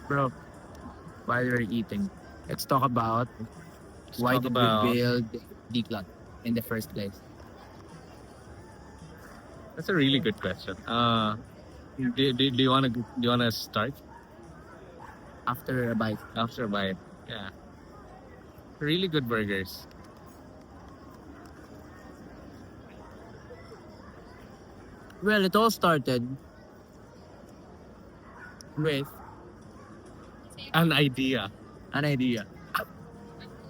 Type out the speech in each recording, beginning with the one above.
Bro, while you're eating, let's talk about Let's why talk did we about. build Declut in the first place That's a really good question. Do you wanna start after a bite. after bite? Yeah, really good burgers. Well, it all started with An idea. an idea. I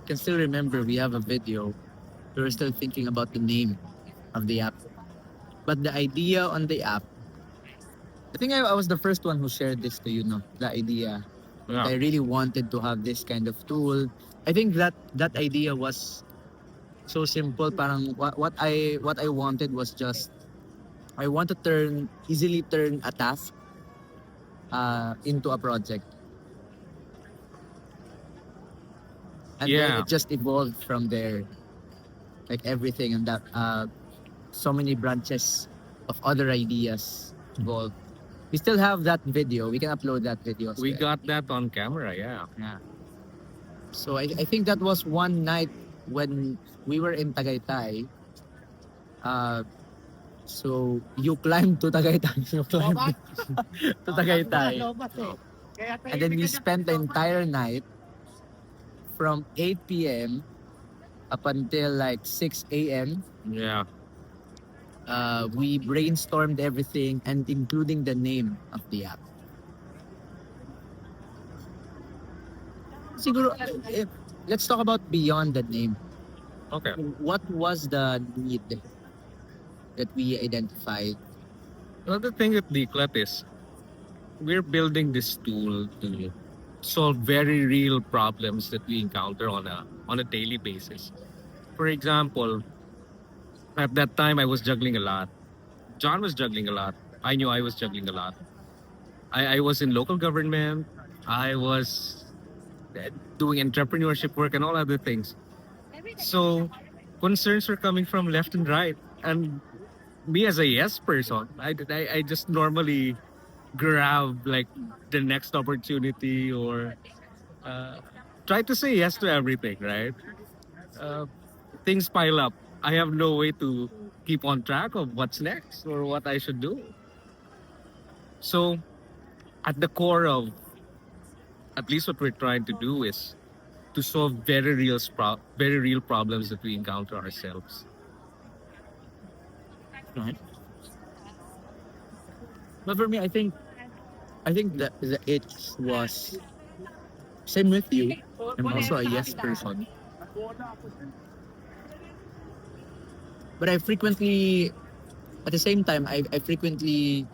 can still remember we have a video. We were still thinking about the name of the app. But the idea on the app, I think I was the first one who shared this to you, no? The idea. Yeah. I really wanted to have this kind of tool. I think that idea was so simple. Parang what I wanted was just I want to easily turn a task into a project, and then Yeah. it just evolved from there. Like everything and that, so many branches of other ideas involved. We still have that video. We can upload that video as We well. got that on camera. Yeah. Yeah. So I think that was one night when we were in Tagaytay. Uh, so you climbed to Tagaytay. You climbed to Tagaytay. And then we spent the entire night from 8 p.m. up until like 6 a.m. Yeah. We brainstormed everything and including the name of the app. Siguro, let's talk about beyond the name. Okay. What was the need that we identified? Well, the thing with Declut is we're building this tool to solve very real problems that we encounter on a daily basis. For example, at that time I was juggling a lot. John was juggling a lot. I knew I was juggling a lot. I was in local government. I was doing entrepreneurship work and all other things. So concerns were coming from left and right. And me as a yes person, I just normally grab like the next opportunity or uh, try to say yes to everything, right? Uh, things pile up. I have no way to keep on track of what's next or what I should do. So at the core of at least what we're trying to do is to solve very real problems that we encounter ourselves. Right? But for me, I think the itch was same with you. I'm also a yes person, but I frequently, at the same time, I frequently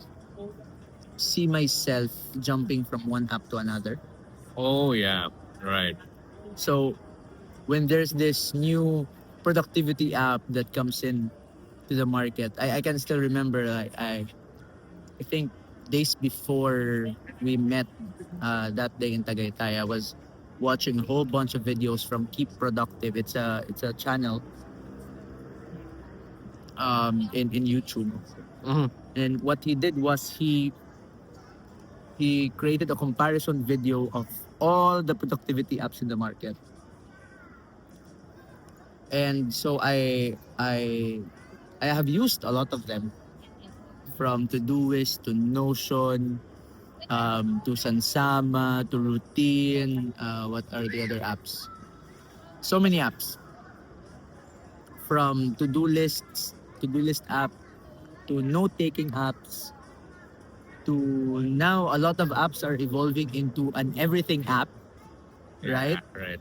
see myself jumping from one app to another. Oh yeah, right. So when there's this new productivity app that comes in to the market, I can still remember like I think days before we met that day in Tagaytay, I was watching a whole bunch of videos from Keep Productive. It's a channel in YouTube. Mhm. And what he did was he created a comparison video of all the productivity apps in the market. And so I have used a lot of them, from Todoist to Notion, to Sansama, to Routine. What are the other apps? So many apps. From to-do list app, to note-taking apps, to now a lot of apps are evolving into an everything app, Yeah, right? right.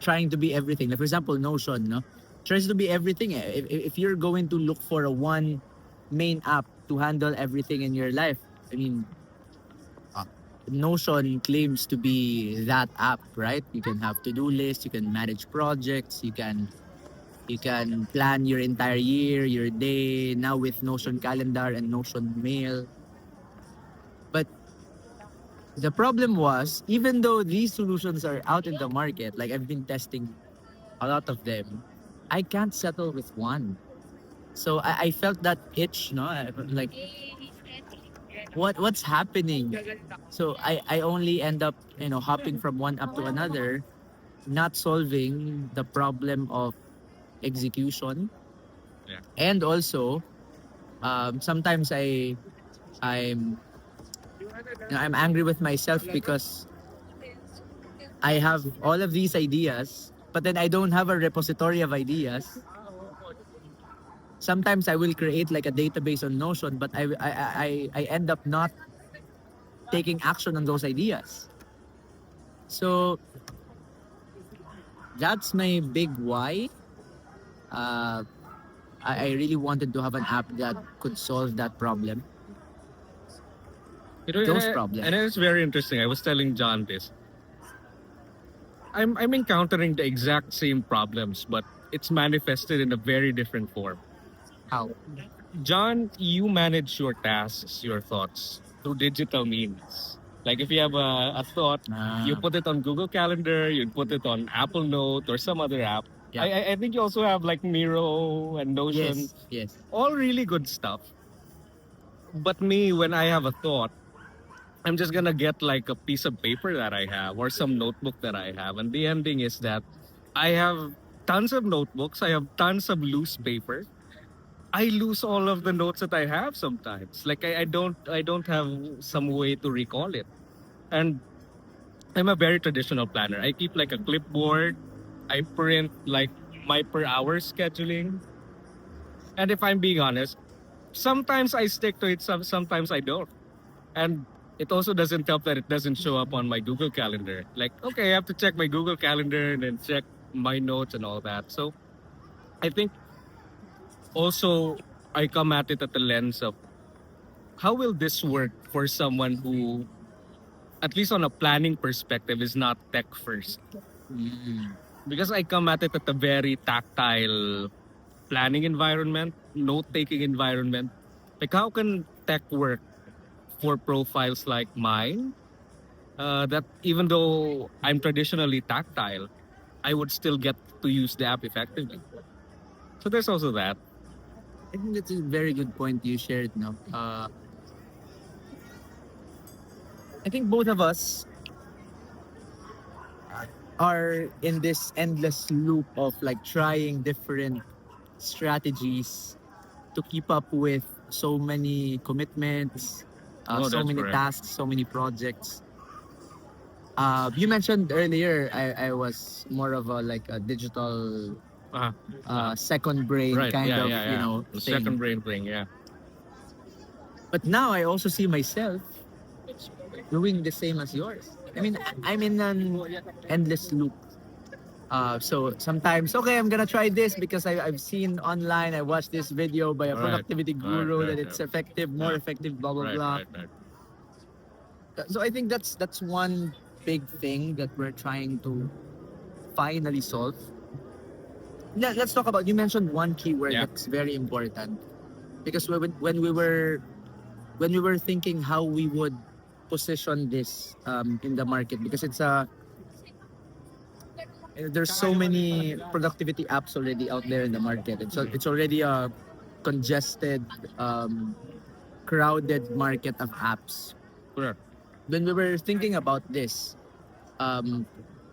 Trying to be everything. Like for example, Notion, no, tries to be everything. If you're going to look for a one main app to handle everything in your life, I mean, Notion claims to be that app, right? You can have to-do lists, you can manage projects, you can plan your entire year, your day. Now with Notion Calendar and Notion Mail, but the problem was, even though these solutions are out in the market, like I've been testing a lot of them, I can't settle with one. So I felt that itch, no? Like what's happening? So I only end up, hopping from one app to another, not solving the problem of execution. Yeah. And also, sometimes I'm I'm angry with myself because I have all of these ideas, but then I don't have a repository of ideas. Sometimes I will create like a database on Notion, but I end up not taking action on those ideas. So that's my big why. Uh, I really wanted to have an app that could solve that problem, You know, those and problems. it's very interesting. I was telling John this. I'm encountering the exact same problems, but it's manifested in a very different form. How? John, you manage your tasks, your thoughts through digital means. Like if you have a thought, you Ah, put it on Google Calendar, you put it on Apple Note or some other app. yeah. I think you also have like Miro and Notion, Yes, yes. all really good stuff. But me, when I have a thought, I'm just gonna get like a piece of paper that I have or some notebook that I have. And the ending is that I have tons of notebooks, I have tons of loose paper. I lose all of the notes that I have sometimes. Like I don't have some way to recall it. And I'm a very traditional planner. I keep like a clipboard. I print like my per hour scheduling. And if I'm being honest, sometimes I stick to it, sometimes I don't. And it also doesn't help that it doesn't show up on my Google Calendar. Like, okay, I have to check my Google Calendar and then check my notes and all that. So I think also I come at it at the lens of how will this work for someone who, at least on a planning perspective, is not tech first? Mm. Because I come at it at a very tactile planning environment, note taking environment. Like, how can tech work for profiles like mine? That even though I'm traditionally tactile, I would still get to use the app effectively. So there's also that. I think that's a very good point you shared. No, I think both of us are in this endless loop of like trying different strategies to keep up with so many commitments, Oh, so that's many correct. tasks, so many projects. You mentioned earlier I was more of a like a digital Uh, uh, second brain right. kind Yeah, of yeah, yeah. The thing. second brain thing. Yeah. But now I also see myself doing the same as yours. I mean, I'm in an endless loop. So sometimes, okay, I'm gonna try this because I've seen online, I watched this video by a Right. productivity Right. guru Right. that Yeah. it's effective, more Yeah. effective, blah blah Right. blah. Right. Right. So I think that's one big thing that we're trying to finally solve. Let's talk about. You mentioned one keyword Yeah. that's very important because when we were thinking how we would position this in the market, because there's so many productivity apps already out there in the market. It's already a congested, um, crowded market of apps. Correct. When we were thinking about this, um,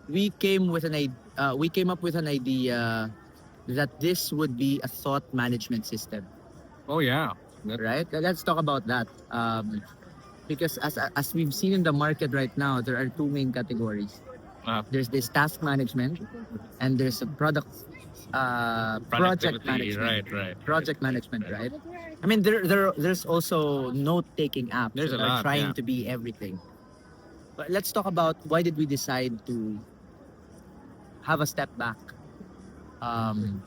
we came up with an idea that this would be a thought management system, Oh yeah. That, right? Let's talk about that. Because as we've seen in the market right now, there are two main categories. uh, There's this task management, and there's a project productivity. management. Right. Right. Right. Project management, right? I mean, there's also note taking apps There's a that are lot. trying Yeah. to be everything. But let's talk about why did we decide to have a step back, um,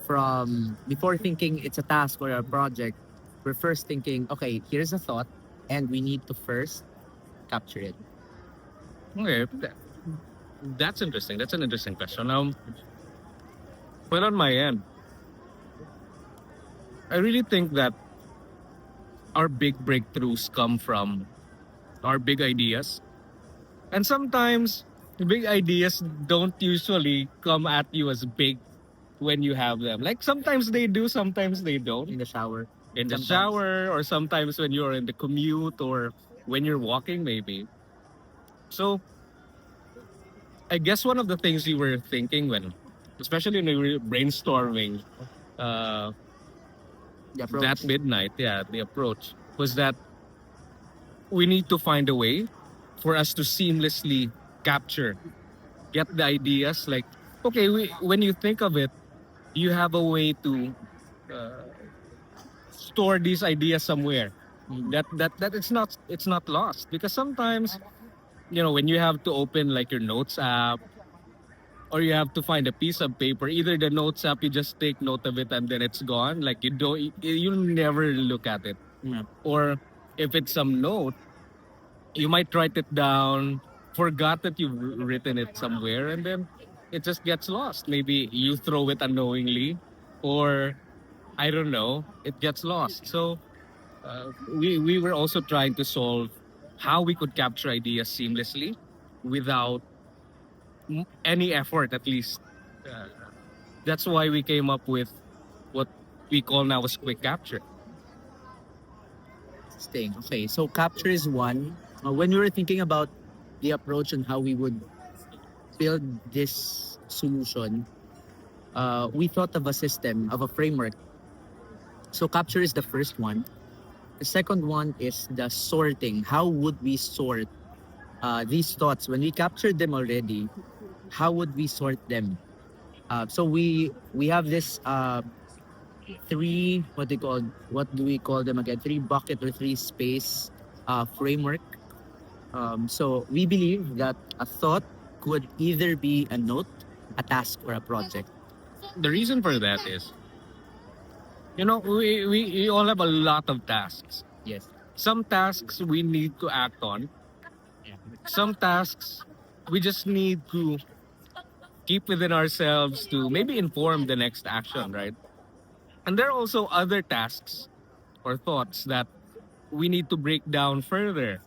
from before thinking it's a task or a project. We're first thinking, okay, here's a thought, and we need to first capture it. Okay. That's interesting. That's an interesting question. Well, on my end, I really think that our big breakthroughs come from our big ideas. And sometimes big ideas don't usually come at you as big when you have them. Like sometimes they do, sometimes they don't. In the shower. in the Sometimes. shower, or sometimes when you're in the commute, or when you're walking, maybe. So I guess one of the things we were thinking when, especially when we were brainstorming uh, The that approach. midnight, yeah, the approach was that we need to find a way for us to seamlessly capture, get the ideas. Like, okay, when you think of it, you have a way to uh, store these ideas somewhere. Mm. That it's not lost, because sometimes, when you have to open like your notes app, or you have to find a piece of paper, either the notes app, you just take note of it and then it's gone, like you'll never look at it. Yeah. Or if it's some note, you might write it down, forgot that you've written it somewhere, and then it just gets lost. Maybe you throw it unknowingly, or I don't know, it gets lost. So we were also trying to solve how we could capture ideas seamlessly without any effort, at least. Uh, that's why we came up with what we call now as quick capture. Staying. Okay, so capture is one. When we were thinking about the approach and how we would build this solution, we thought of a system, of a framework. So capture is the first one. The second one is the sorting. How would we sort these thoughts when we captured them already? How would we sort them? So we have this three, what do we call them again? Three bucket or three space framework. So we believe that a thought could either be a note, a task, or a project. The reason for that is, we all have a lot of tasks. Yes. Some tasks we need to act on. Yeah. Some tasks we just need to keep within ourselves to maybe inform the next action, right? And there are also other tasks or thoughts that we need to break down further.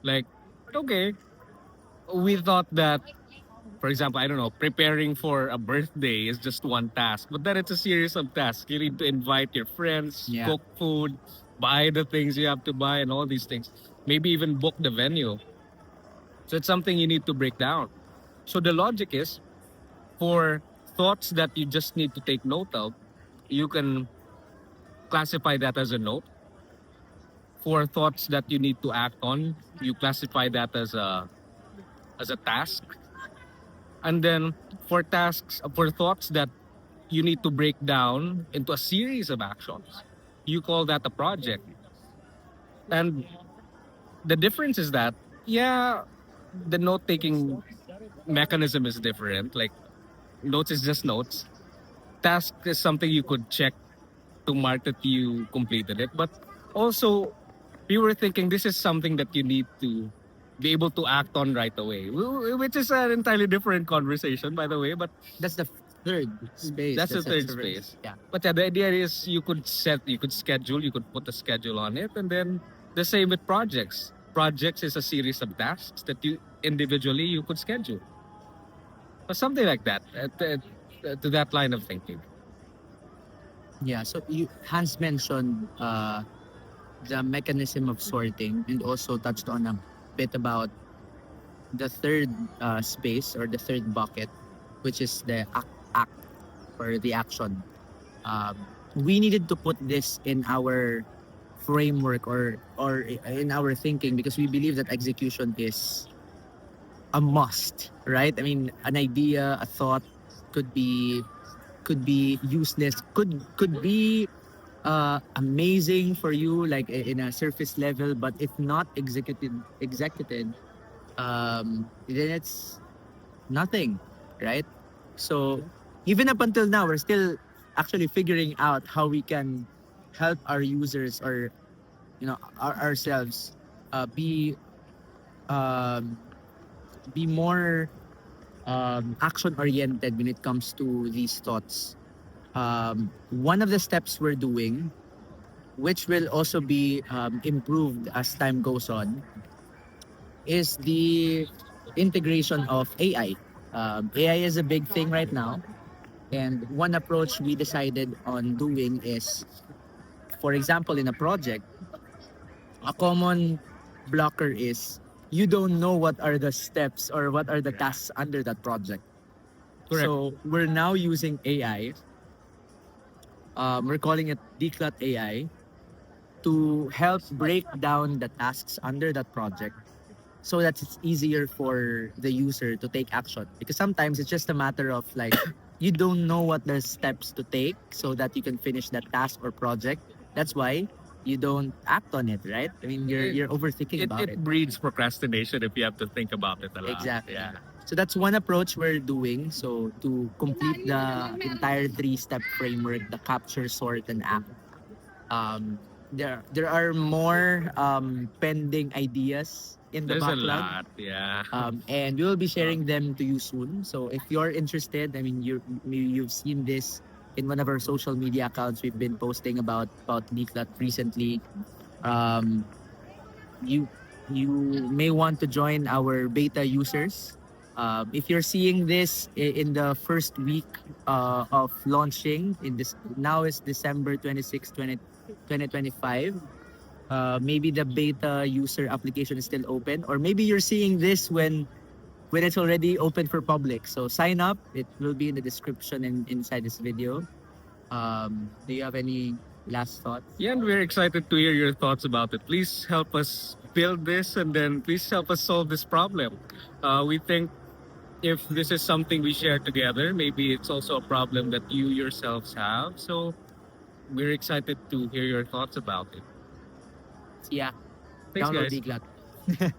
Like, okay, we thought that, for example, I don't know, preparing for a birthday is just one task, but then it's a series of tasks. You need to invite your friends, Yeah. cook food, buy the things you have to buy, and all these things. Maybe even book the venue. So it's something you need to break down. So the logic is, for thoughts that you just need to take note of, you can classify that as a note. For thoughts that you need to act on, you classify that as a task. And then for thoughts that you need to break down into a series of actions, you call that a project. And the difference is that, yeah, the note taking mechanism is different. Like, notes is just notes. Task is something you could check to mark that you completed it. But also, we were thinking this is something that you need to be able to act on right away, which is an entirely different conversation, by the way. But That's the third space. that's the That's third the first. space. Yeah. But yeah, the idea is you could schedule, you could put a schedule on it, and then the same with projects. Projects is a series of tasks that you individually you could schedule, or something like that. To that line of thinking. Yeah. So Hans mentioned the mechanism of sorting and also touched on a bit about the third space or the third bucket, which is the act or the action. Um, we needed to put this in our framework or in our thinking because we believe that execution is a must, right? I mean, an idea, a thought could be useless, could be amazing for you like in a surface level, but if not executed, then it's nothing, right? So even up until now, we're still actually figuring out how we can help our users or ourselves be um, be more action oriented when it comes to these thoughts. One of the steps we're doing, which will also be improved as time goes on, is the integration of AI. AI is a big thing right now. And one approach we decided on doing is for example, in a project, a common blocker is you don't know what are the steps or what are the tasks under that project. Correct. So we're now using AI. We're calling it Declut AI to help break down the tasks under that project so that it's easier for the user to take action. Because sometimes it's just a matter of like you don't know what the steps to take so that you can finish that task or project. That's why you don't act on it, right? I mean, you're overthinking about It it. breeds procrastination if you have to think about it a lot. Exactly. Yeah. So that's one approach we're doing. So to complete the entire three-step framework, the capture, sort, and act. Um, there are more pending ideas in the There's a backlog. lot. Yeah. And we will be sharing them to you soon. So if you're interested, I mean, you've seen this in one of our social media accounts. We've been posting about Declut recently. Um, you you may want to join our beta users. If you're seeing this in the first week of launching, in this now is December 26, 2025. Maybe the beta user application is still open, or maybe you're seeing this when it's already open for public. So sign up. It will be in the description and inside this video. Do you have any last thoughts? Yeah, and we're excited to hear your thoughts about it. Please help us build this and then please help us solve this problem. We think if this is something we share together, maybe it's also a problem that you yourselves have. So we're excited to hear your thoughts about it. Yeah, Thanks, download guys. Declut.